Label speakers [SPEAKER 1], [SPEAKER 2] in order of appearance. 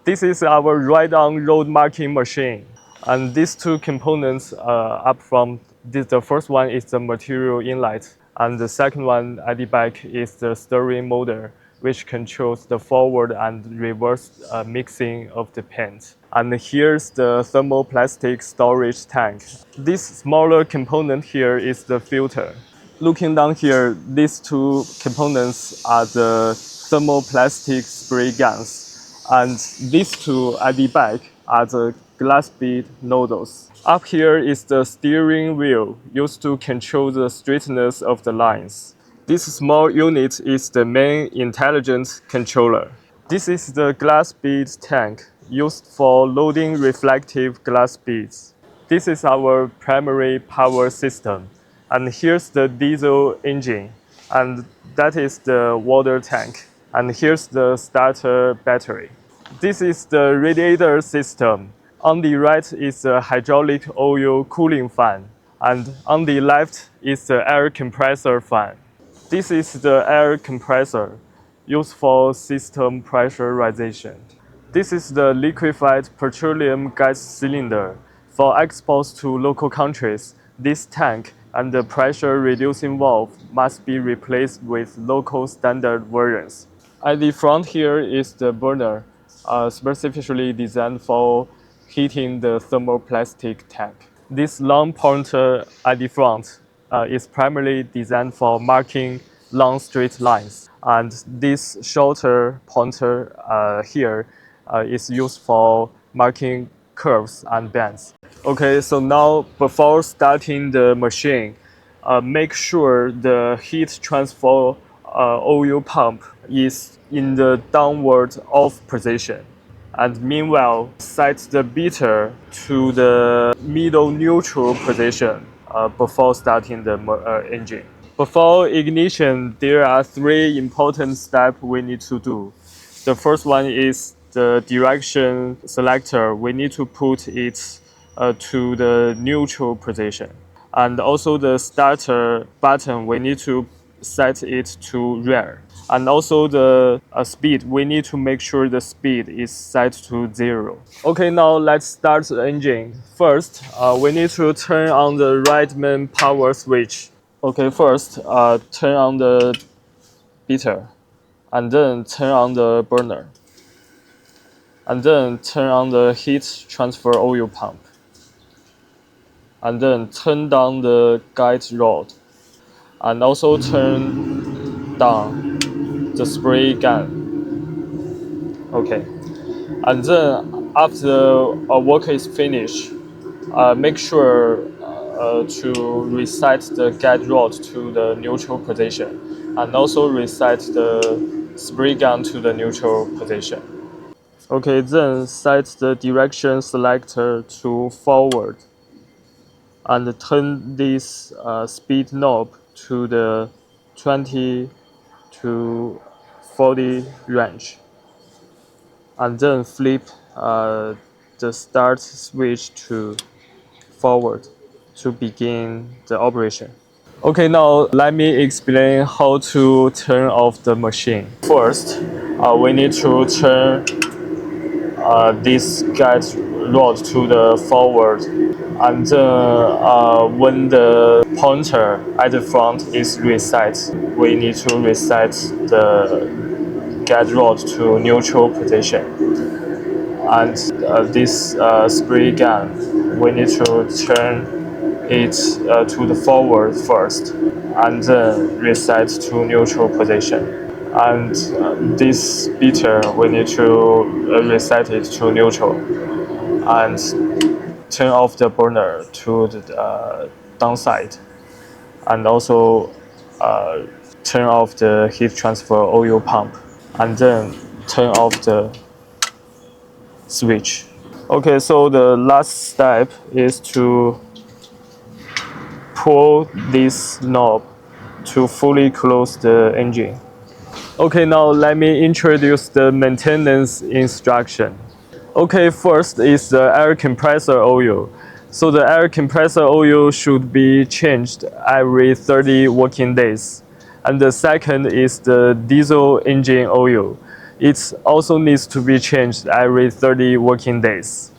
[SPEAKER 1] This is our ride-on road marking machine. And these two components up from this, the first one is the material inlet, and the second one at the back is the steering motor, which controls the forward and reverse mixing of the paint. And here's the thermoplastic storage tank. This smaller component here is the filter. Looking down here, these two components are the thermoplastic spray guns, and these two at the back are the glass bead nozzles. Up here is the steering wheel used to control the straightness of the lines. This small unit is the main intelligent controller. This is the glass bead tank used for loading reflective glass beads. This is our primary power system. And here's the diesel engine, and that is the water tank. And here's the starter battery. This is the radiator system. On the right is the hydraulic oil cooling fan, and on the left is the air compressor fan. This is the air compressor used for system pressurization. This is the liquefied petroleum gas cylinder. For exports to local countries, this tank and the pressure reducing valve must be replaced with local standard versions. At the front here is the burner, specifically designed for heating the thermoplastic tank. This long pointer at the front is primarily designed for marking long straight lines, and this shorter pointer here is used for marking curves and bends. Okay, so now before starting the machine, make sure the heat transfer oil pump is in the downward off position. And meanwhile, set the beater to the middle neutral position before starting the engine. Before ignition, there are three important steps we need to do. The first one is the direction selector. We need to put it to the neutral position. And also the starter button, we need to set it to rear. And also the speed, we need to make sure the speed is set to 0. Okay, now let's start the engine. First, we need to turn on the right main power switch. Okay, first, turn on the beater, and then turn on the burner, and then turn on the heat transfer oil pump, and then turn down the guide rod, and also turn down the spray gun. Okay, and then after work is finished, make sure to reset the guide rod to the neutral position, and also reset the spray gun to the neutral position. Okay, then set the direction selector to forward, and turn this speed knob to the 20 to 40 range, and then flip the start switch to forward to begin the operation. Okay, now let me explain how to turn off the machine. First, we need to turn this guide rod to the forward, and then when the pointer at the front is reset, we need to reset the guide rod to neutral position. And this spray gun, we need to turn it to the forward first, and then reset to neutral position. And this beater, we need to reset it to neutral, and turn off the burner to the downside, and also turn off the heat transfer oil pump, and then turn off the switch. Okay, so the last step is to pull this knob to fully close the engine. Okay, now let me introduce the maintenance instruction. Okay, first is the air compressor oil. So the air compressor oil should be changed every 30 working days. And the second is the diesel engine oil. It also needs to be changed every 30 working days.